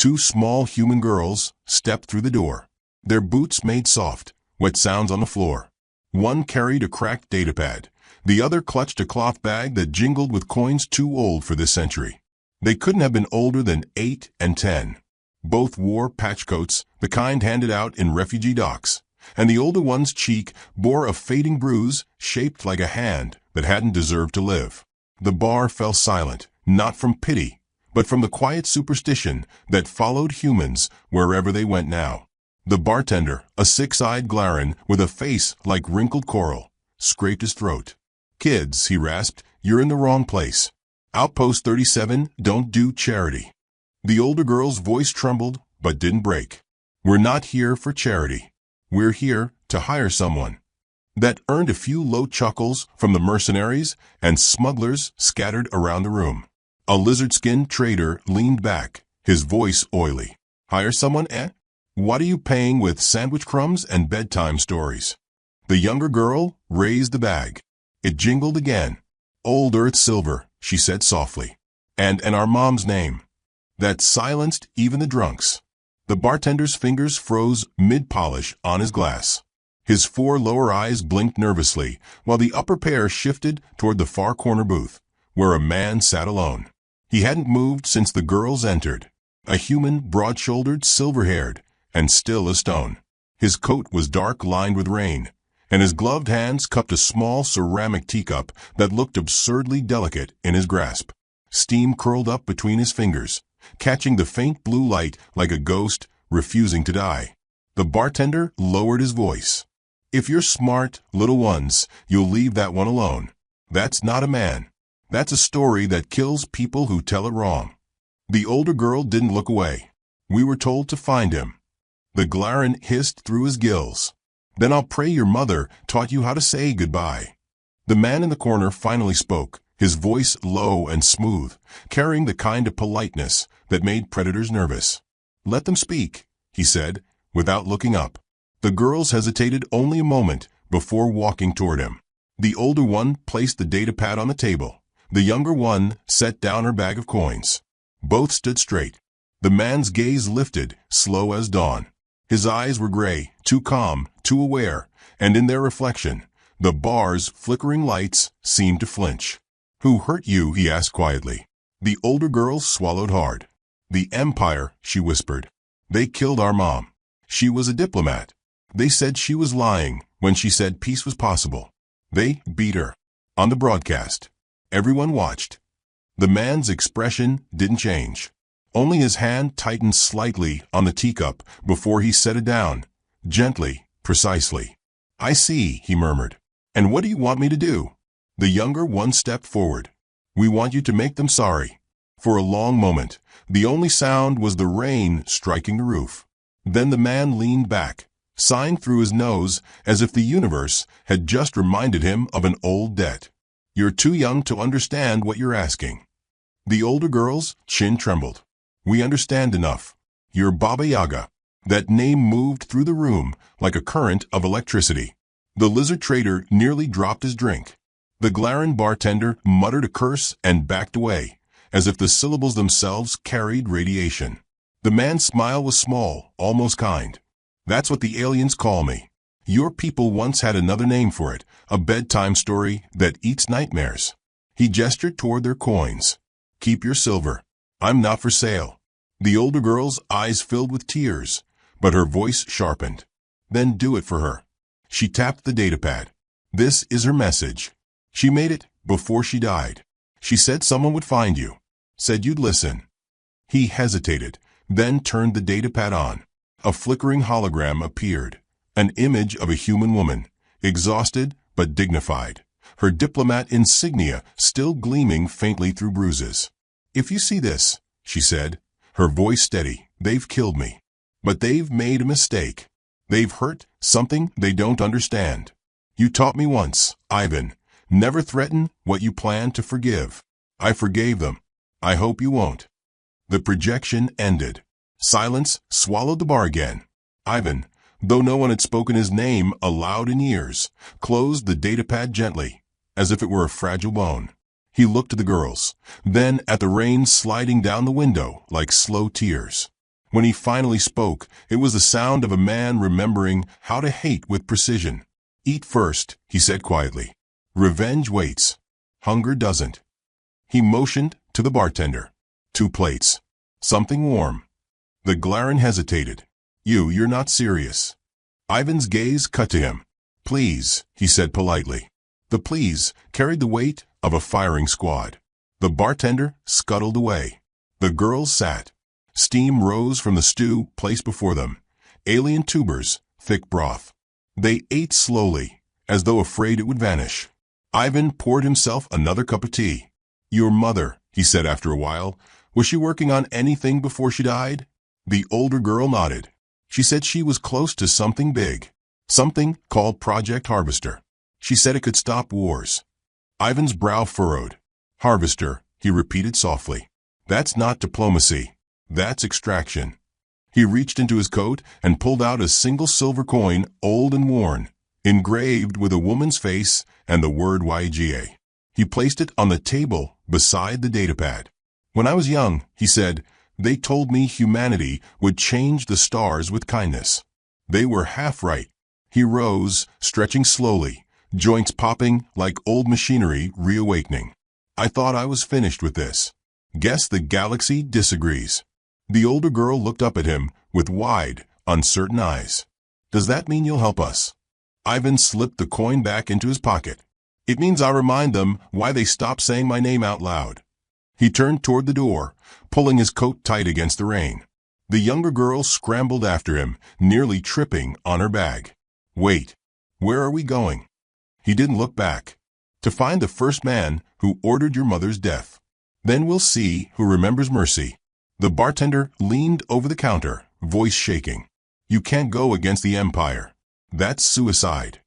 Two small human girls stepped through the door. Their boots made soft, wet sounds on the floor. One carried a cracked datapad. The other clutched a cloth bag that jingled with coins too old for this century. They couldn't have been older than 8 and 10. Both wore patch coats, the kind handed out in refugee docks, and the older one's cheek bore a fading bruise shaped like a hand that hadn't deserved to live. The bar fell silent, not from pity, but from the quiet superstition that followed humans wherever they went now. The bartender, a six-eyed Glaran with a face like wrinkled coral, scraped his throat. "Kids," he rasped, "you're in the wrong place. Outpost 37 don't do charity." The older girl's voice trembled, but didn't break. "We're not here for charity. We're here to hire someone." That earned a few low chuckles from the mercenaries and smugglers scattered around the room. A lizard-skinned trader leaned back, his voice oily. "Hire someone, eh? What are you paying with sandwich crumbs and bedtime stories?" The younger girl raised the bag. It jingled again. "Old Earth silver," she said softly. And our mom's name." That silenced even the drunks. The bartender's fingers froze mid-polish on his glass. His 4 lower eyes blinked nervously, while the upper pair shifted toward the far corner booth, where a man sat alone. He hadn't moved since the girls entered. A human, broad-shouldered, silver-haired, and still a stone. His coat was dark, lined with rain, and his gloved hands cupped a small ceramic teacup that looked absurdly delicate in his grasp. Steam curled up between his fingers, catching the faint blue light like a ghost refusing to die. The bartender lowered his voice. "If you're smart, little ones, you'll leave that one alone. That's not a man. That's a story that kills people who tell it wrong." The older girl didn't look away. "We were told to find him." The Glaran hissed through his gills. "Then I'll pray your mother taught you how to say goodbye." The man in the corner finally spoke, his voice low and smooth, carrying the kind of politeness that made predators nervous. "Let them speak," he said, without looking up. The girls hesitated only a moment before walking toward him. The older one placed the datapad on the table. The younger one set down her bag of coins. Both stood straight. The man's gaze lifted, slow as dawn. His eyes were gray, too calm, too aware, and in their reflection, the bar's flickering lights seemed to flinch. "Who hurt you?" he asked quietly. The older girl swallowed hard. "The Empire," she whispered. "They killed our mom. She was a diplomat. They said she was lying when she said peace was possible. They beat her. On the broadcast. Everyone watched." The man's expression didn't change. Only his hand tightened slightly on the teacup before he set it down, gently, precisely. "I see," he murmured. "And what do you want me to do?" The younger one stepped forward. "We want you to make them sorry." For a long moment, the only sound was the rain striking the roof. Then the man leaned back, sighing through his nose as if the universe had just reminded him of an old debt. "You're too young to understand what you're asking." The older girl's chin trembled. "We understand enough. You're Baba Yaga." That name moved through the room like a current of electricity. The lizard trader nearly dropped his drink. The Glaran bartender muttered a curse and backed away, as if the syllables themselves carried radiation. The man's smile was small, almost kind. "That's what the aliens call me. Your people once had another name for it, a bedtime story that eats nightmares." He gestured toward their coins. "Keep your silver. I'm not for sale." The older girl's eyes filled with tears, but her voice sharpened. "Then do it for her." She tapped the datapad. "This is her message. She made it before she died. She said someone would find you. Said you'd listen." He hesitated, then turned the datapad on. A flickering hologram appeared, an image of a human woman, exhausted but dignified, her diplomat insignia still gleaming faintly through bruises. "If you see this," she said, her voice steady, "they've killed me. But they've made a mistake. They've hurt something they don't understand. You taught me once, Ivan, never threaten what you plan to forgive. I forgave them. I hope you won't." The projection ended. Silence swallowed the bar again. Ivan, though no one had spoken his name aloud in years, closed the datapad gently, as if it were a fragile bone. He looked at the girls, then at the rain sliding down the window like slow tears. When he finally spoke, it was the sound of a man remembering how to hate with precision. "Eat first," he said quietly. "Revenge waits. Hunger doesn't." He motioned to the bartender. "2 plates. Something warm." The Glaran hesitated. You're not serious." Ivan's gaze cut to him. "Please," he said politely. The please carried the weight of a firing squad. The bartender scuttled away. The girls sat. Steam rose from the stew placed before them. Alien tubers, thick broth. They ate slowly, as though afraid it would vanish. Ivan poured himself another cup of tea. "Your mother," he said after a while, "was she working on anything before she died?" The older girl nodded. "She said she was close to something big. Something called Project Harvester. She said it could stop wars." Ivan's brow furrowed. "Harvester," he repeated softly. "That's not diplomacy. That's extraction." He reached into his coat and pulled out a single silver coin, old and worn, engraved with a woman's face and the word YGA. He placed it on the table beside the datapad. "When I was young," he said, "they told me humanity would change the stars with kindness. They were half right." He rose, stretching slowly, joints popping like old machinery reawakening. "I thought I was finished with this. Guess the galaxy disagrees." The older girl looked up at him with wide, uncertain eyes. "Does that mean you'll help us?" Ivan slipped the coin back into his pocket. "It means I'll remind them why they stopped saying my name out loud." He turned toward the door, pulling his coat tight against the rain. The younger girl scrambled after him, nearly tripping on her bag. "Wait. Where are we going?" He didn't look back. "To find the first man who ordered your mother's death. Then we'll see who remembers mercy." The bartender leaned over the counter, voice shaking. "You can't go against the Empire. That's suicide."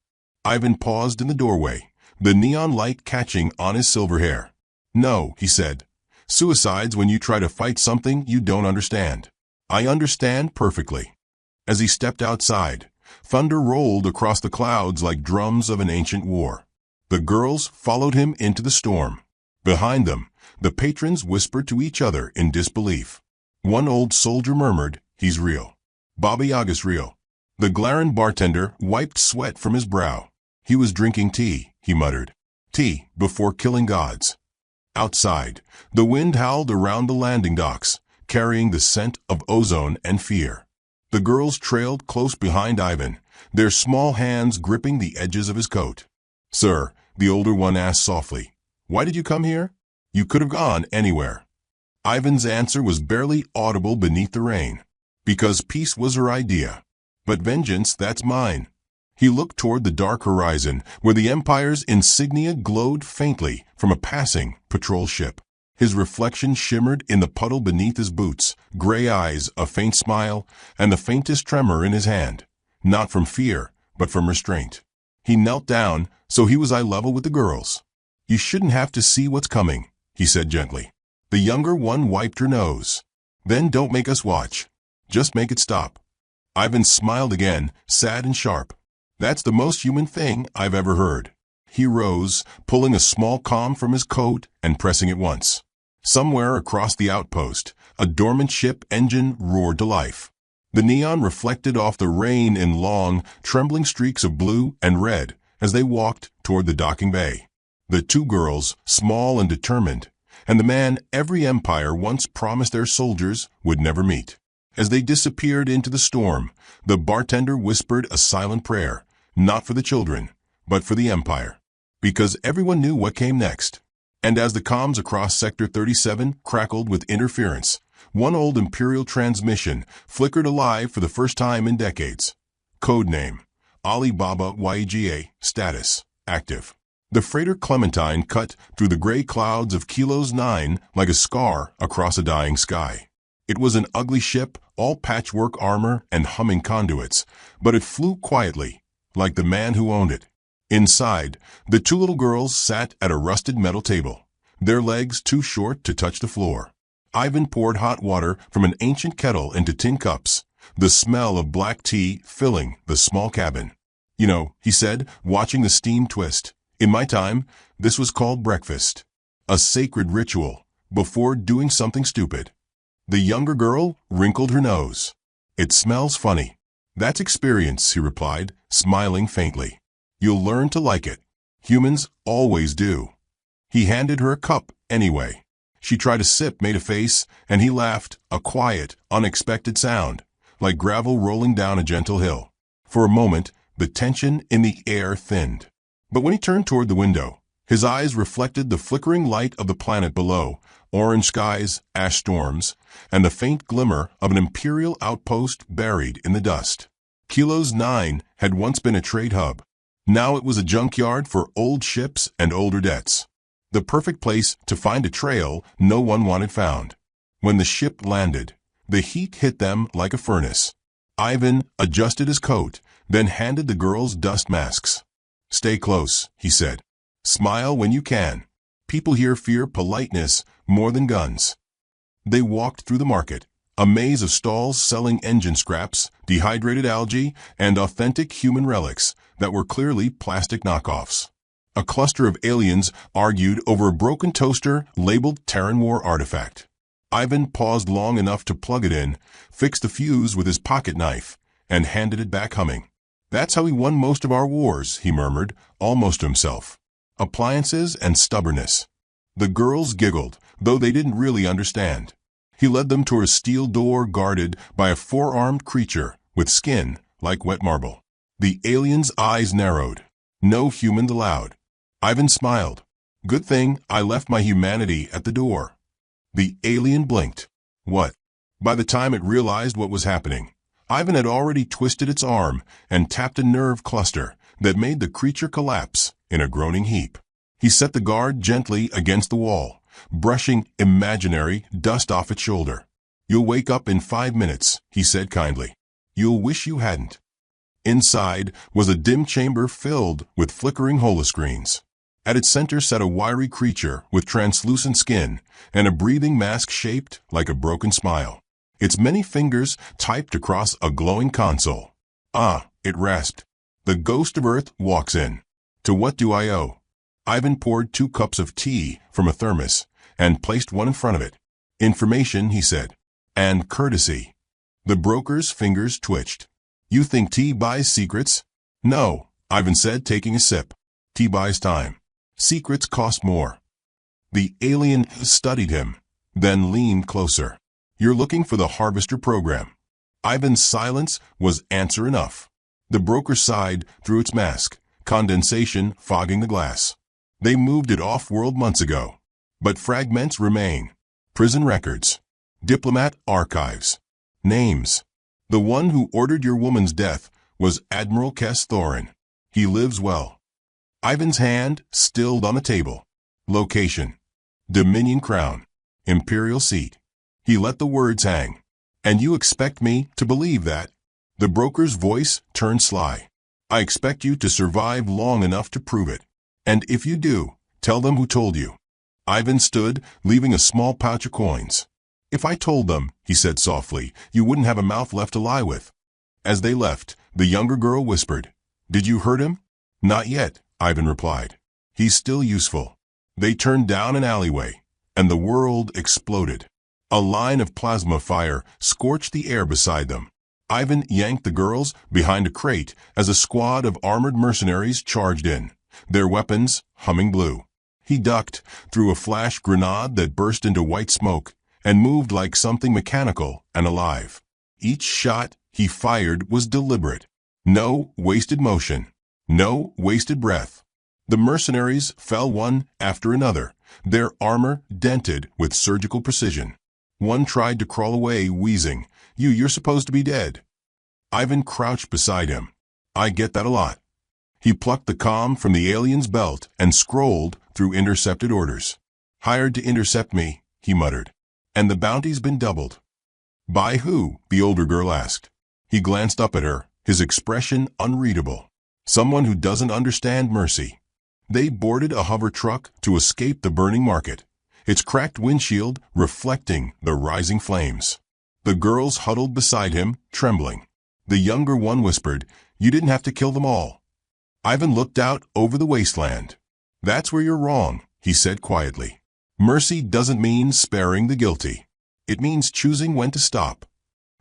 Ivan paused in the doorway, the neon light catching on his silver hair. "No," he said. "Suicide's when you try to fight something you don't understand." "I understand perfectly." As he stepped outside, thunder rolled across the clouds like drums of an ancient war. The girls followed him into the storm. Behind them, the patrons whispered to each other in disbelief. One old soldier murmured, "He's real. Baba Yaga's real." The Glaran bartender wiped sweat from his brow. "He was drinking tea," he muttered. "Tea before killing gods." Outside, the wind howled around the landing docks, carrying the scent of ozone and fear. The girls trailed close behind Ivan, their small hands gripping the edges of his coat. "Sir," the older one asked softly, "why did you come here? You could have gone anywhere." Ivan's answer was barely audible beneath the rain. "Because peace was her idea. But vengeance, that's mine." He looked toward the dark horizon, where the Empire's insignia glowed faintly from a passing patrol ship. His reflection shimmered in the puddle beneath his boots, gray eyes, a faint smile, and the faintest tremor in his hand. Not from fear, but from restraint. He knelt down, so he was eye level with the girls. "You shouldn't have to see what's coming," he said gently. The younger one wiped her nose. "Then don't make us watch. Just make it stop." Ivan smiled again, sad and sharp. "That's the most human thing I've ever heard." He rose, pulling a small comm from his coat and pressing it once. Somewhere across the outpost, a dormant ship engine roared to life. The neon reflected off the rain in long, trembling streaks of blue and red as they walked toward the docking bay. The two girls, small and determined, and the man every empire once promised their soldiers would never meet. As they disappeared into the storm, the bartender whispered a silent prayer, not for the children, but for the Empire. Because everyone knew what came next. And as the comms across Sector 37 crackled with interference, one old Imperial transmission flickered alive for the first time in decades. Codename: Alibaba YGA, status: active. The freighter Clementine cut through the gray clouds of Kilos 9 like a scar across a dying sky. It was an ugly ship, all patchwork armor and humming conduits, but it flew quietly, like the man who owned it. Inside, the two little girls sat at a rusted metal table, their legs too short to touch the floor. Ivan poured hot water from an ancient kettle into tin cups, the smell of black tea filling the small cabin. "You know," he said, watching the steam twist, "in my time, this was called breakfast. A sacred ritual, before doing something stupid." The younger girl wrinkled her nose. It smells funny. That's experience, he replied, smiling faintly. You'll learn to like it. Humans always do. He handed her a cup anyway. She tried a sip, made a face, and he laughed, a quiet, unexpected sound, like gravel rolling down a gentle hill. For a moment, the tension in the air thinned. But when he turned toward the window, his eyes reflected the flickering light of the planet below, orange skies, ash storms, and the faint glimmer of an imperial outpost buried in the dust. Kilos 9 had once been a trade hub. Now it was a junkyard for old ships and older debts. The perfect place to find a trail no one wanted found. When the ship landed, the heat hit them like a furnace. Ivan adjusted his coat, then handed the girls dust masks. Stay close, he said. Smile when you can. People here fear politeness more than guns. They walked through the market, a maze of stalls selling engine scraps, dehydrated algae, and authentic human relics that were clearly plastic knockoffs. A cluster of aliens argued over a broken toaster labeled Terran War artifact. Ivan paused long enough to plug it in, fixed the fuse with his pocket knife, and handed it back humming. That's how we won most of our wars, he murmured, almost to himself. Appliances and stubbornness. The girls giggled, though they didn't really understand. He led them toward a steel door guarded by a four-armed creature with skin like wet marble. The alien's eyes narrowed. No humans allowed. Ivan smiled. Good thing I left my humanity at the door. The alien blinked. What? By the time it realized what was happening, Ivan had already twisted its arm and tapped a nerve cluster that made the creature collapse in a groaning heap. He set the guard gently against the wall, brushing imaginary dust off its shoulder. You'll wake up in 5 minutes, he said kindly. You'll wish you hadn't. Inside was a dim chamber filled with flickering holoscreens. At its center sat a wiry creature with translucent skin and a breathing mask shaped like a broken smile. Its many fingers typed across a glowing console. Ah, it rasped. The ghost of Earth walks in. To what do I owe? Ivan poured 2 cups of tea from a thermos and placed one in front of it. Information, he said. And courtesy. The broker's fingers twitched. You think tea buys secrets? No, Ivan said, taking a sip. Tea buys time. Secrets cost more. The alien studied him, then leaned closer. You're looking for the Harvester program. Ivan's silence was answer enough. The broker sighed through its mask, condensation fogging the glass. They moved it off-world months ago. But fragments remain. Prison records. Diplomat archives. Names. The one who ordered your woman's death was Admiral Kess Thorin. He lives well. Ivan's hand stilled on the table. Location. Dominion Crown. Imperial Seat. He let the words hang. And you expect me to believe that? The broker's voice turned sly. I expect you to survive long enough to prove it. And if you do, tell them who told you. Ivan stood, leaving a small pouch of coins. If I told them, he said softly, you wouldn't have a mouth left to lie with. As they left, the younger girl whispered, Did you hurt him? Not yet, Ivan replied. He's still useful. They turned down an alleyway, and the world exploded. A line of plasma fire scorched the air beside them. Ivan yanked the girls behind a crate as a squad of armored mercenaries charged in, their weapons humming blue. He ducked through a flash grenade that burst into white smoke and moved like something mechanical and alive. Each shot he fired was deliberate. No wasted motion. No wasted breath. The mercenaries fell one after another, their armor dented with surgical precision. One tried to crawl away, wheezing, You're supposed to be dead. Ivan crouched beside him. I get that a lot. He plucked the comm from the alien's belt and scrolled through intercepted orders. Hired to intercept me, he muttered. And the bounty's been doubled. By who? The older girl asked. He glanced up at her, his expression unreadable. Someone who doesn't understand mercy. They boarded a hover truck to escape the burning market, its cracked windshield reflecting the rising flames. The girls huddled beside him, trembling. The younger one whispered, You didn't have to kill them all. Ivan looked out over the wasteland. That's where you're wrong, he said quietly. Mercy doesn't mean sparing the guilty. It means choosing when to stop.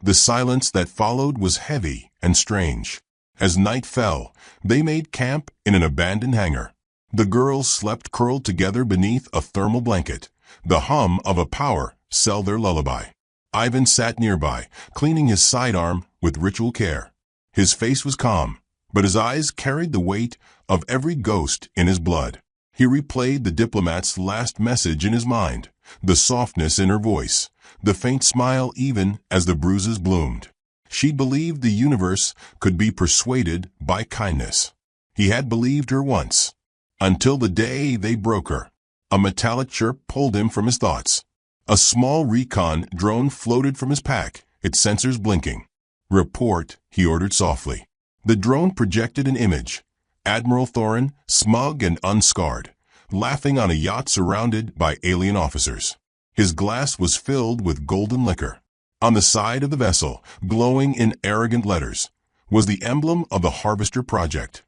The silence that followed was heavy and strange. As night fell, they made camp in an abandoned hangar. The girls slept curled together beneath a thermal blanket, the hum of a power cell their lullaby. Ivan sat nearby, cleaning his sidearm with ritual care. His face was calm, but his eyes carried the weight of every ghost in his blood. He replayed the diplomat's last message in his mind, the softness in her voice, the faint smile even as the bruises bloomed. She believed the universe could be persuaded by kindness. He had believed her once, until the day they broke her. A metallic chirp pulled him from his thoughts. A small recon drone floated from his pack, its sensors blinking. "Report," he ordered softly. The drone projected an image. Admiral Thorin, smug and unscarred, laughing on a yacht surrounded by alien officers. His glass was filled with golden liquor. On the side of the vessel, glowing in arrogant letters, was the emblem of the Harvester Project.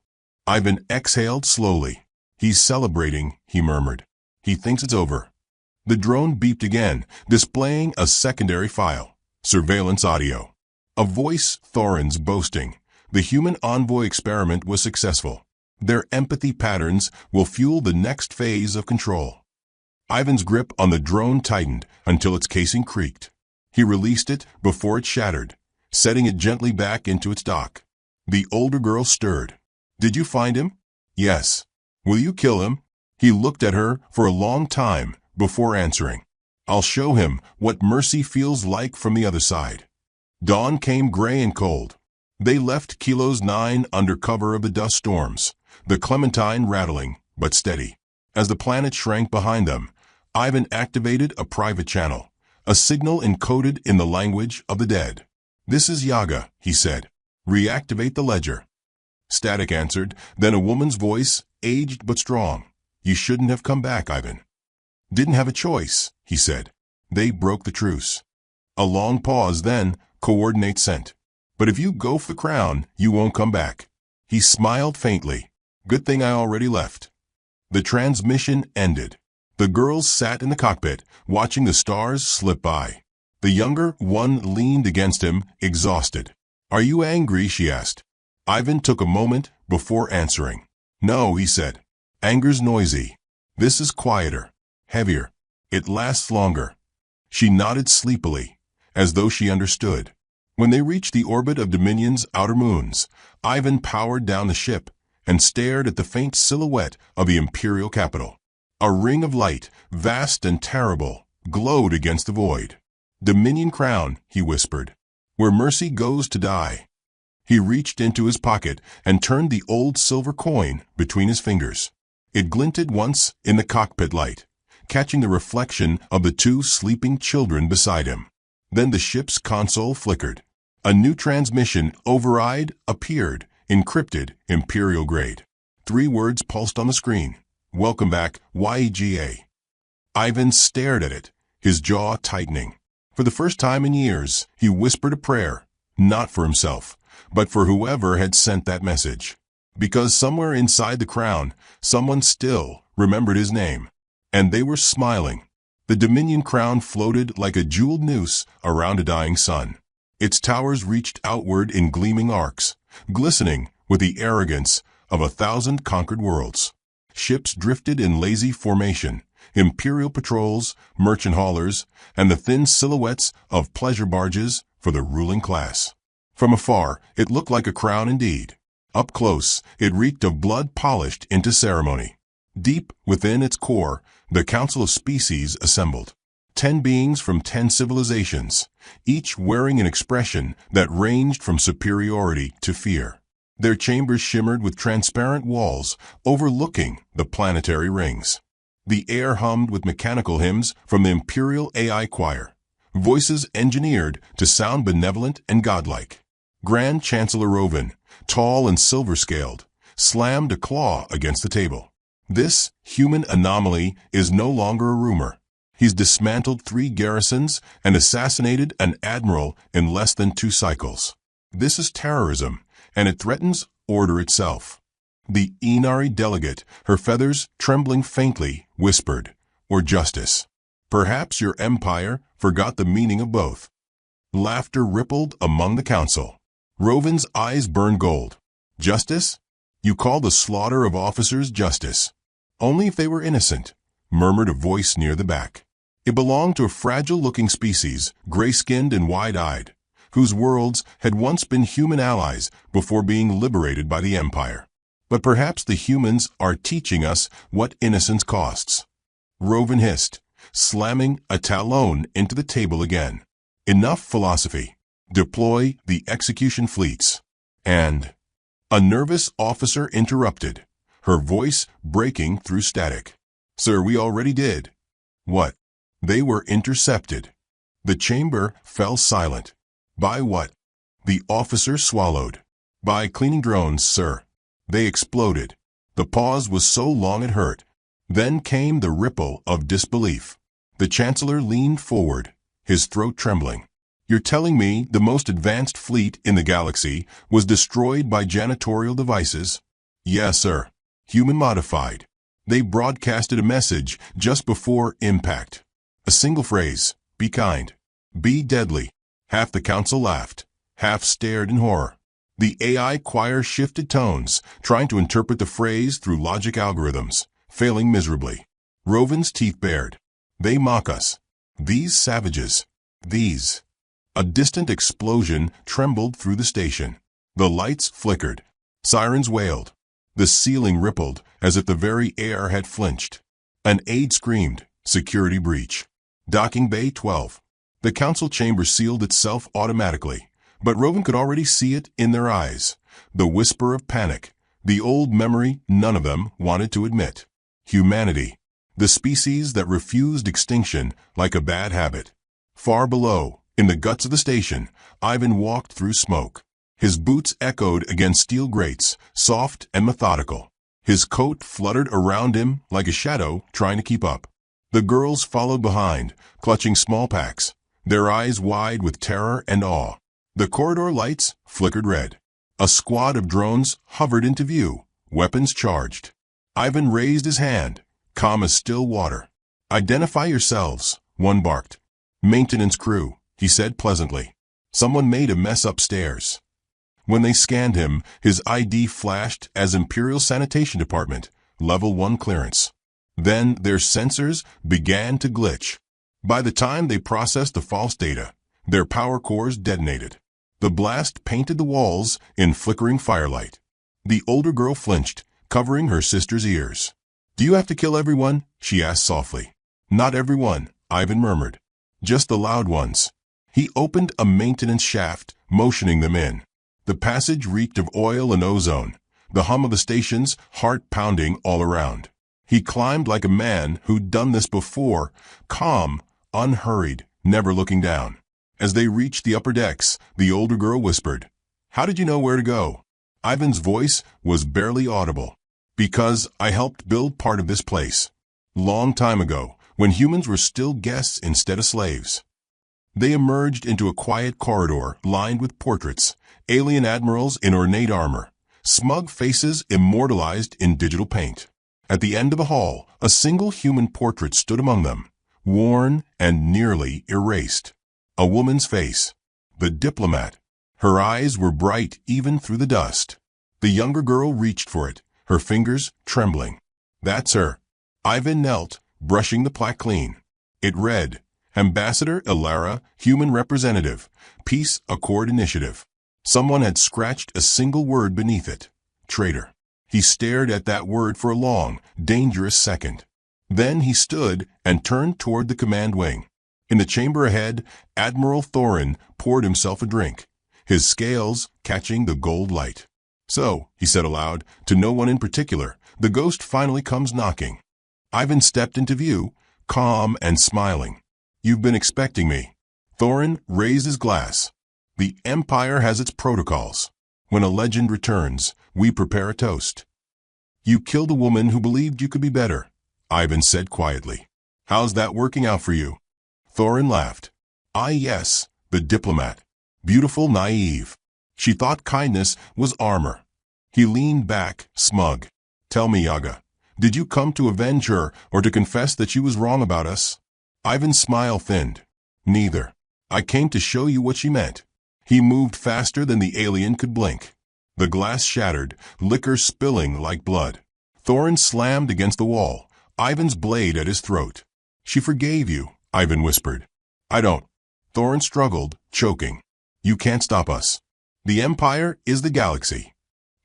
Ivan exhaled slowly. "He's celebrating," he murmured. "He thinks it's over." The drone beeped again, displaying a secondary file. Surveillance audio. A voice, Thorin's, boasting. The human envoy experiment was successful. Their empathy patterns will fuel the next phase of control. Ivan's grip on the drone tightened until its casing creaked. He released it before it shattered, setting it gently back into its dock. The older girl stirred. "Did you find him?" "Yes." "Will you kill him?" He looked at her for a long time before answering. "I'll show him what mercy feels like from the other side." Dawn came gray and cold. They left Kilos 9 under cover of the dust storms, the Clementine rattling, but steady. As the planet shrank behind them, Ivan activated a private channel, a signal encoded in the language of the dead. "This is Yaga," he said. "Reactivate the ledger." Static answered, then a woman's voice, aged but strong. "You shouldn't have come back, Ivan." "Didn't have a choice," he said. They broke the truce. A long pause, then, coordinate sent. "But if you go for the crown, you won't come back." He smiled faintly. "Good thing I already left." The transmission ended. The girls sat in the cockpit, watching the stars slip by. The younger one leaned against him, exhausted. "Are you angry?" she asked. Ivan took a moment before answering. "No," he said. "Anger's noisy. This is quieter, heavier. It lasts longer." She nodded sleepily, as though she understood. When they reached the orbit of Dominion's outer moons, Ivan powered down the ship and stared at the faint silhouette of the Imperial capital. A ring of light, vast and terrible, glowed against the void. "Dominion crown," he whispered, "where mercy goes to die." He reached into his pocket and turned the old silver coin between his fingers. It glinted once in the cockpit light, catching the reflection of the two sleeping children beside him. Then the ship's console flickered. A new transmission override appeared, encrypted, Imperial grade. 3 words pulsed on the screen. "Welcome back, YEGA." Ivan stared at it, his jaw tightening. For the first time in years, he whispered a prayer, not for himself, but for whoever had sent that message. Because somewhere inside the crown, someone still remembered his name. And they were smiling. The Dominion crown floated like a jeweled noose around a dying sun. Its towers reached outward in gleaming arcs, glistening with the arrogance of 1,000 conquered worlds. Ships drifted in lazy formation, Imperial patrols, merchant haulers, and the thin silhouettes of pleasure barges for the ruling class. From afar, it looked like a crown indeed. Up close, it reeked of blood polished into ceremony. Deep within its core, the Council of Species assembled. 10 beings from 10 civilizations, each wearing an expression that ranged from superiority to fear. Their chambers shimmered with transparent walls overlooking the planetary rings. The air hummed with mechanical hymns from the Imperial AI choir, voices engineered to sound benevolent and godlike. Grand Chancellor Rovan, tall and silver-scaled, slammed a claw against the table. "This human anomaly is no longer a rumor. He's dismantled 3 garrisons and assassinated an admiral in less than 2 cycles. This is terrorism, and it threatens order itself." The Inari delegate, her feathers trembling faintly, whispered, "Or justice." Perhaps your empire forgot the meaning of both. Laughter rippled among the council. Rovin's eyes burned gold. Justice? You call the slaughter of officers justice? Only if they were innocent, murmured a voice near the back. It belonged to a fragile-looking species, gray-skinned and wide-eyed, whose worlds had once been human allies before being liberated by the Empire. But perhaps the humans are teaching us what innocence costs. Rovin hissed, slamming a talon into the table again. Enough philosophy. Deploy the execution fleets. And a nervous officer interrupted, her voice breaking through static. Sir, we already did. What? They were intercepted. The chamber fell silent. By what? The officer swallowed. By cleaning drones, sir. They exploded. The pause was so long it hurt. Then came the ripple of disbelief. The Chancellor leaned forward, his throat trembling. You're telling me the most advanced fleet in the galaxy was destroyed by janitorial devices? Yes, sir. Human-modified. They broadcasted a message just before impact. A single phrase, be kind. Be deadly. Half the council laughed. Half stared in horror. The AI choir shifted tones, trying to interpret the phrase through logic algorithms, failing miserably. Rovin's teeth bared. They mock us. These savages. These. A distant explosion trembled through the station. The lights flickered. Sirens wailed. The ceiling rippled as if the very air had flinched. An aide screamed, security breach. Docking Bay 12. The council chamber sealed itself automatically, but Rovin could already see it in their eyes. The whisper of panic, the old memory none of them wanted to admit. Humanity, the species that refused extinction like a bad habit. Far below, in the guts of the station, Ivan walked through smoke. His boots echoed against steel grates, soft and methodical. His coat fluttered around him like a shadow trying to keep up. The girls followed behind, clutching small packs, their eyes wide with terror and awe. The corridor lights flickered red. A squad of drones hovered into view, weapons charged. Ivan raised his hand, calm as still water. Identify yourselves, one barked. Maintenance crew, he said pleasantly. Someone made a mess upstairs. When they scanned him, his ID flashed as Imperial Sanitation Department, Level 1 clearance. Then their sensors began to glitch. By the time they processed the false data, their power cores detonated. The blast painted the walls in flickering firelight. The older girl flinched, covering her sister's ears. Do you have to kill everyone? She asked softly. Not everyone, Ivan murmured. Just the loud ones. He opened a maintenance shaft, motioning them in. The passage reeked of oil and ozone, the hum of the station's heart pounding all around. He climbed like a man who'd done this before, calm, unhurried, never looking down. As they reached the upper decks, the older girl whispered, How did you know where to go? Ivan's voice was barely audible. Because I helped build part of this place. Long time ago, when humans were still guests instead of slaves. They emerged into a quiet corridor lined with portraits, alien admirals in ornate armor, smug faces immortalized in digital paint. At the end of the hall, a single human portrait stood among them, worn and nearly erased. A woman's face. The diplomat. Her eyes were bright even through the dust. The younger girl reached for it, her fingers trembling. That's her. Ivan knelt, brushing the plaque clean. It read, Ambassador Ilara, Human Representative, Peace Accord Initiative. Someone had scratched a single word beneath it. Traitor. He stared at that word for a long, dangerous second. Then he stood and turned toward the command wing. In the chamber ahead, Admiral Thorin poured himself a drink, his scales catching the gold light. So, he said aloud, to no one in particular, the ghost finally comes knocking. Ivan stepped into view, calm and smiling. You've been expecting me. Thorin raised his glass. The Empire has its protocols. When a legend returns, we prepare a toast. You killed a woman who believed you could be better, Ivan said quietly. How's that working out for you? Thorin laughed. Yes, the diplomat. Beautiful, naive. She thought kindness was armor. He leaned back, smug. Tell me, Yaga, did you come to avenge her or to confess that she was wrong about us? Ivan's smile thinned. Neither. I came to show you what she meant. He moved faster than the alien could blink. The glass shattered, liquor spilling like blood. Thorin slammed against the wall, Ivan's blade at his throat. She forgave you, Ivan whispered. I don't. Thorin struggled, choking. You can't stop us. The Empire is the galaxy.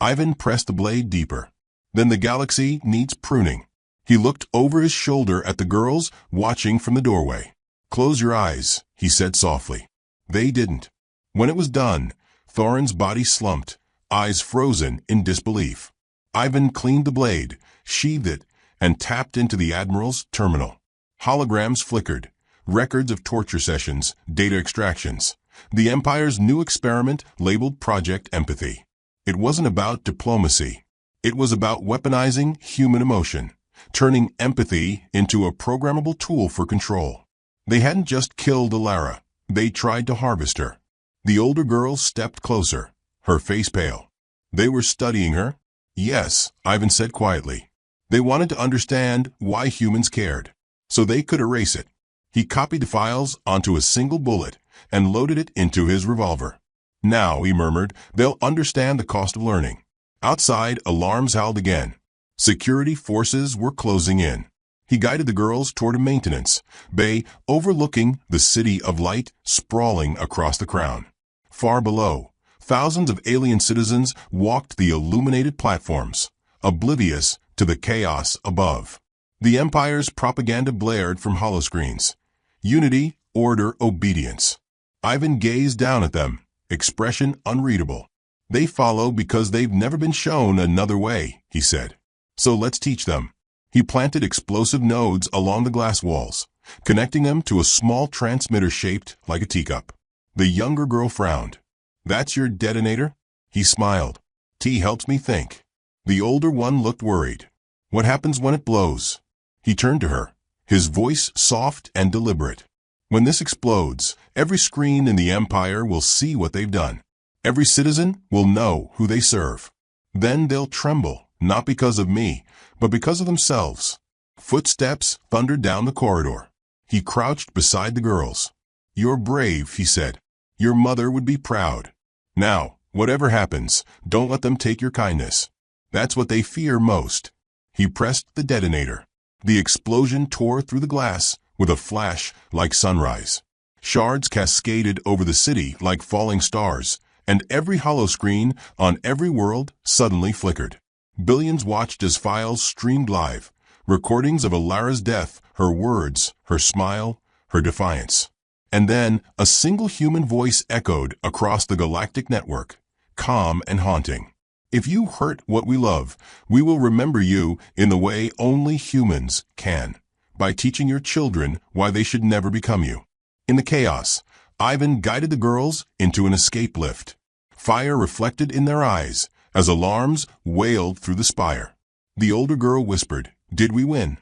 Ivan pressed the blade deeper. Then the galaxy needs pruning. He looked over his shoulder at the girls watching from the doorway. Close your eyes, he said softly. They didn't. When it was done, Thorin's body slumped, eyes frozen in disbelief. Ivan cleaned the blade, sheathed it, and tapped into the Admiral's terminal. Holograms flickered, records of torture sessions, data extractions. The Empire's new experiment labeled Project Empathy. It wasn't about diplomacy. It was about weaponizing human emotion, turning empathy into a programmable tool for control. They hadn't just killed Alara. They tried to harvest her. The older girl stepped closer, her face pale. They were studying her? Yes, Ivan said quietly. They wanted to understand why humans cared, so they could erase it. He copied the files onto a single bullet and loaded it into his revolver. Now, he murmured, they'll understand the cost of learning. Outside, alarms howled again. Security forces were closing in. He guided the girls toward a maintenance bay overlooking the city of light sprawling across the crown. Far below, thousands of alien citizens walked the illuminated platforms, oblivious to the chaos above. The Empire's propaganda blared from holoscreens. Unity, order, obedience. Ivan gazed down at them, expression unreadable. They follow because they've never been shown another way, he said. So let's teach them. He planted explosive nodes along the glass walls, connecting them to a small transmitter shaped like a teacup. The younger girl frowned. That's your detonator? He smiled. Tea helps me think. The older one looked worried. What happens when it blows? He turned to her, his voice soft and deliberate. When this explodes, every screen in the Empire will see what they've done. Every citizen will know who they serve. Then they'll tremble, not because of me, but because of themselves. Footsteps thundered down the corridor. He crouched beside the girls. You're brave, he said. Your mother would be proud. Now, whatever happens, don't let them take your kindness. That's what they fear most. He pressed the detonator. The explosion tore through the glass with a flash like sunrise. Shards cascaded over the city like falling stars, and every holoscreen on every world suddenly flickered. Billions watched as files streamed live, recordings of Alara's death, her words, her smile, her defiance. And then a single human voice echoed across the galactic network, calm and haunting. If you hurt what we love, we will remember you in the way only humans can, by teaching your children why they should never become you. In the chaos, Ivan guided the girls into an escape lift. Fire reflected in their eyes as alarms wailed through the spire. The older girl whispered, "Did we win?"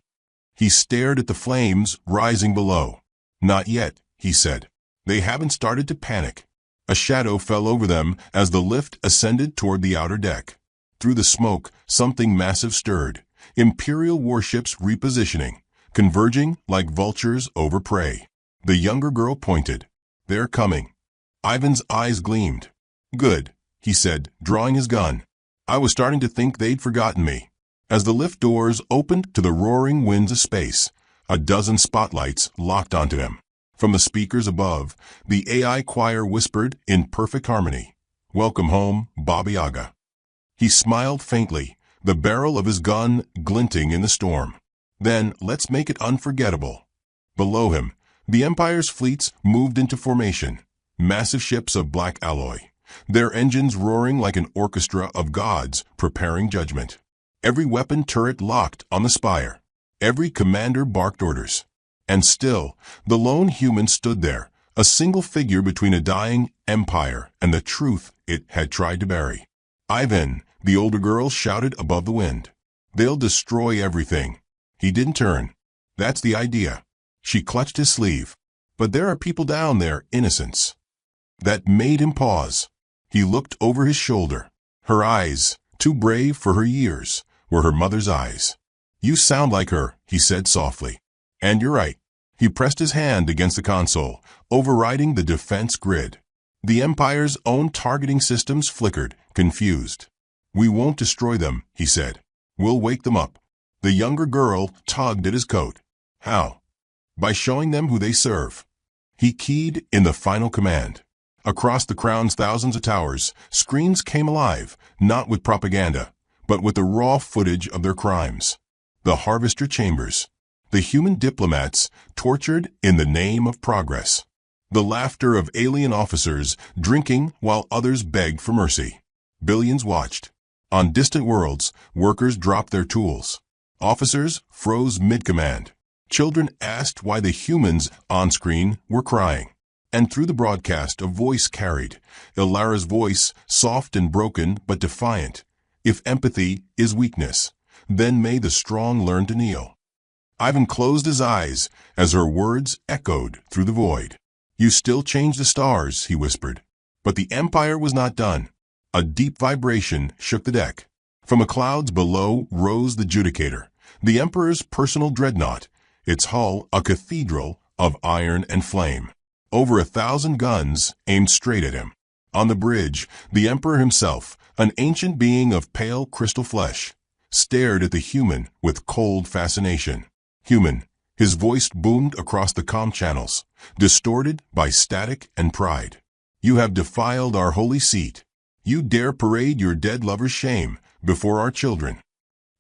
He stared at the flames rising below. "Not yet," he said. "They haven't started to panic." A shadow fell over them as the lift ascended toward the outer deck. Through the smoke, something massive stirred. Imperial warships repositioning, converging like vultures over prey. The younger girl pointed. "They're coming." Ivan's eyes gleamed. "Good," he said, drawing his gun. "I was starting to think they'd forgotten me." As the lift doors opened to the roaring winds of space, a dozen spotlights locked onto them. From the speakers above, the AI choir whispered in perfect harmony, "Welcome home, Baba Yaga." He smiled faintly, the barrel of his gun glinting in the storm. "Then let's make it unforgettable." Below him, the Empire's fleets moved into formation, massive ships of black alloy, their engines roaring like an orchestra of gods preparing judgment. Every weapon turret locked on the spire. Every commander barked orders. And still, the lone human stood there, a single figure between a dying empire and the truth it had tried to bury. "Ivan," the older girl shouted above the wind. "They'll destroy everything." He didn't turn. "That's the idea." She clutched his sleeve. "But there are people down there, innocents." That made him pause. He looked over his shoulder. Her eyes, too brave for her years, were her mother's eyes. "You sound like her," he said softly. "And you're right." He pressed his hand against the console, overriding the defense grid. The Empire's own targeting systems flickered, confused. "We won't destroy them," he said. "We'll wake them up." The younger girl tugged at his coat. "How?" "By showing them who they serve." He keyed in the final command. Across the crown's thousands of towers, screens came alive, not with propaganda, but with the raw footage of their crimes. The harvester chambers. The human diplomats tortured in the name of progress. The laughter of alien officers drinking while others begged for mercy. Billions watched. On distant worlds, workers dropped their tools. Officers froze mid-command. Children asked why the humans on-screen were crying. And through the broadcast, a voice carried. Ilara's voice, soft and broken but defiant. "If empathy is weakness, then may the strong learn to kneel." Ivan closed his eyes as her words echoed through the void. "You still change the stars," he whispered. But the Empire was not done. A deep vibration shook the deck. From the clouds below rose the Judicator, the Emperor's personal dreadnought, its hull a cathedral of iron and flame. Over 1,000 guns aimed straight at him. On the bridge, the Emperor himself, an ancient being of pale crystal flesh, stared at the human with cold fascination. "Human," his voice boomed across the comm channels, distorted by static and pride. "You have defiled our holy seat. You dare parade your dead lover's shame before our children."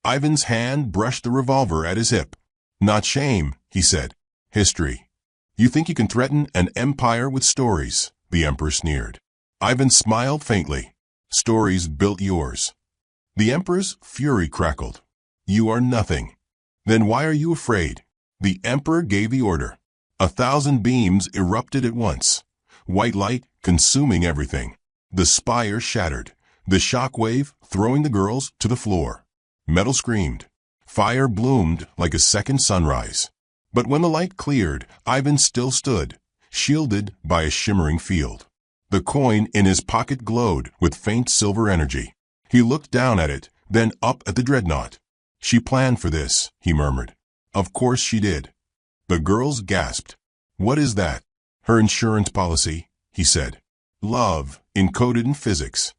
Ivan's hand brushed the revolver at his hip. "Not shame," he said. "History." "You think you can threaten an empire with stories?" the Emperor sneered. Ivan smiled faintly. "Stories built yours." The Emperor's fury crackled. "You are nothing. Then why are you afraid?" The Emperor gave the order. 1,000 beams erupted at once. White light consuming everything. The spire shattered, the shock wave throwing the girls to the floor. Metal screamed. Fire bloomed like a second sunrise. But when the light cleared, Ivan still stood, shielded by a shimmering field. The coin in his pocket glowed with faint silver energy. He looked down at it, then up at the dreadnought. "She planned for this," he murmured. "Of course she did." The girls gasped. "What is that?" "Her insurance policy," he said. "Love, encoded in physics."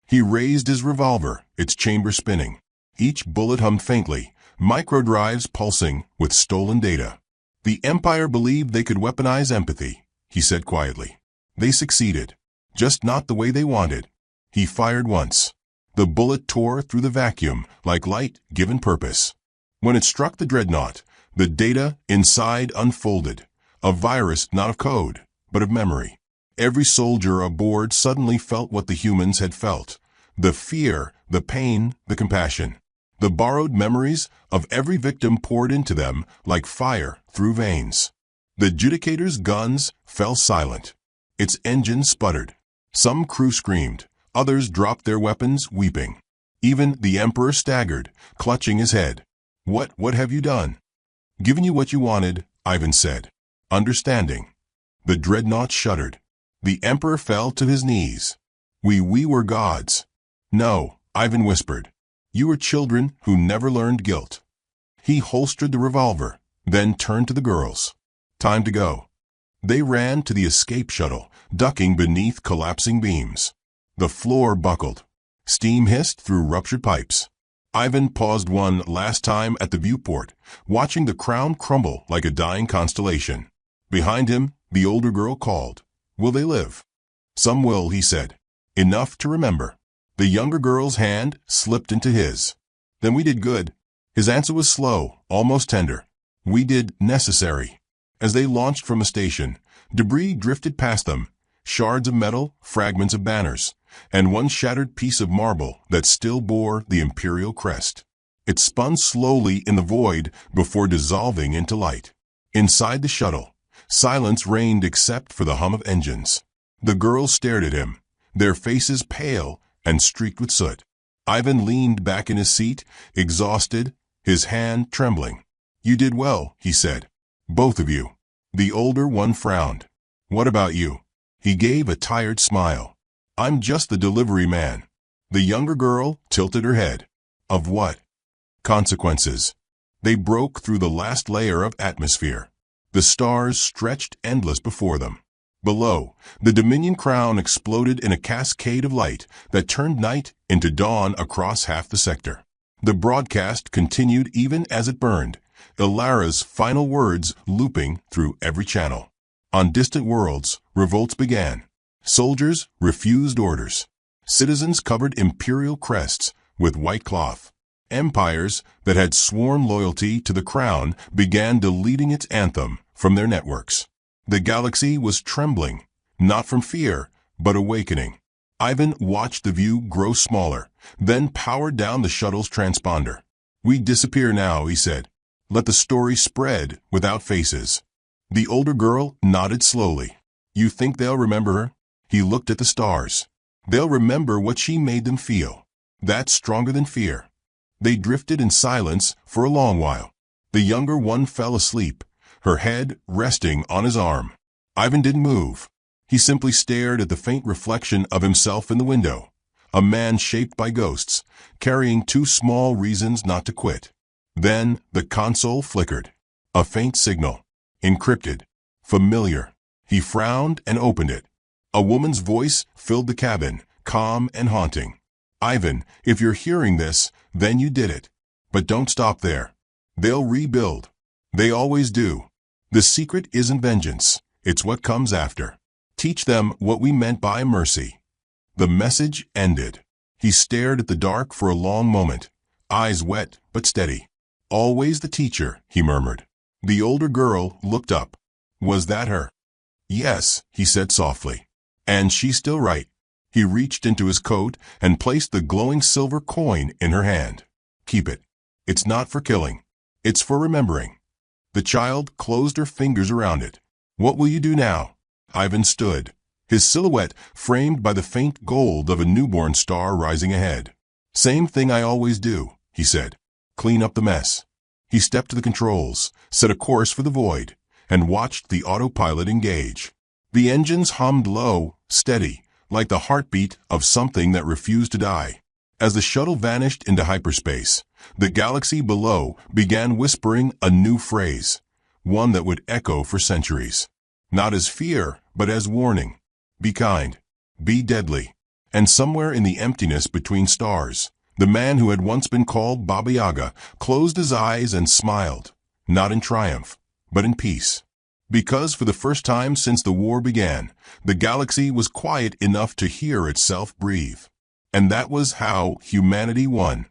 He raised his revolver, its chamber spinning. Each bullet hummed faintly, microdrives pulsing with stolen data. "The Empire believed they could weaponize empathy," he said quietly. "They succeeded, just not the way they wanted." He fired once. The bullet tore through the vacuum like light given purpose. When it struck the dreadnought, the data inside unfolded, a virus not of code, but of memory. Every soldier aboard suddenly felt what the humans had felt: the fear, the pain, the compassion. The borrowed memories of every victim poured into them like fire through veins. The Judicator's guns fell silent. Its engine sputtered. Some crew screamed. Others dropped their weapons, weeping. Even the Emperor staggered, clutching his head. What have you done?" "Given you what you wanted," Ivan said. "Understanding." The dreadnought shuddered. The Emperor fell to his knees. We were gods." "No," Ivan whispered. "You were children who never learned guilt." He holstered the revolver, then turned to the girls. "Time to go." They ran to the escape shuttle, ducking beneath collapsing beams. The floor buckled. Steam hissed through ruptured pipes. Ivan paused one last time at the viewport, watching the crown crumble like a dying constellation. Behind him, the older girl called. "Will they live?" "Some will," he said. "Enough to remember." The younger girl's hand slipped into his. "Then we did good." His answer was slow, almost tender. "We did necessary." As they launched from a station, debris drifted past them, shards of metal, fragments of banners, and one shattered piece of marble that still bore the imperial crest. It spun slowly in the void before dissolving into light. Inside the shuttle, silence reigned except for the hum of engines. The girls stared at him, their faces pale and streaked with soot. Ivan leaned back in his seat, exhausted, his hand trembling. "You did well," he said. "Both of you." The older one frowned. "What about you?" He gave a tired smile. "I'm just the delivery man." The younger girl tilted her head. "Of what?" "Consequences." They broke through the last layer of atmosphere. The stars stretched endless before them. Below, the Dominion crown exploded in a cascade of light that turned night into dawn across half the sector. The broadcast continued even as it burned, Ilara's final words looping through every channel. On distant worlds, revolts began. Soldiers refused orders. Citizens covered imperial crests with white cloth. Empires that had sworn loyalty to the crown began deleting its anthem from their networks. The galaxy was trembling, not from fear, but awakening. Ivan watched the view grow smaller, then powered down the shuttle's transponder. "We disappear now," he said. "Let the story spread without faces." The older girl nodded slowly. "You think they'll remember her?" He looked at the stars. "They'll remember what she made them feel. That's stronger than fear." They drifted in silence for a long while. The younger one fell asleep, her head resting on his arm. Ivan didn't move. He simply stared at the faint reflection of himself in the window, a man shaped by ghosts, carrying 2 small reasons not to quit. Then the console flickered. A faint signal. Encrypted. Familiar. He frowned and opened it. A woman's voice filled the cabin, calm and haunting. "Ivan, if you're hearing this, then you did it. But don't stop there. They'll rebuild. They always do. The secret isn't vengeance. It's what comes after. Teach them what we meant by mercy." The message ended. He stared at the dark for a long moment, eyes wet but steady. "Always the teacher," he murmured. The older girl looked up. Was that her? "Yes," he said softly. "And she's still right." He reached into his coat and placed the glowing silver coin in her hand. "Keep it. It's not for killing. It's for remembering." The child closed her fingers around it. "What will you do now?" Ivan stood, his silhouette framed by the faint gold of a newborn star rising ahead. "Same thing I always do," he said. "Clean up the mess." He stepped to the controls, set a course for the void, and watched the autopilot engage. The engines hummed low, steady, like the heartbeat of something that refused to die. As the shuttle vanished into hyperspace, the galaxy below began whispering a new phrase, one that would echo for centuries. Not as fear, but as warning. Be kind. Be deadly. And somewhere in the emptiness between stars, the man who had once been called Baba Yaga closed his eyes and smiled, not in triumph, but in peace. Because for the first time since the war began, the galaxy was quiet enough to hear itself breathe. And that was how humanity won.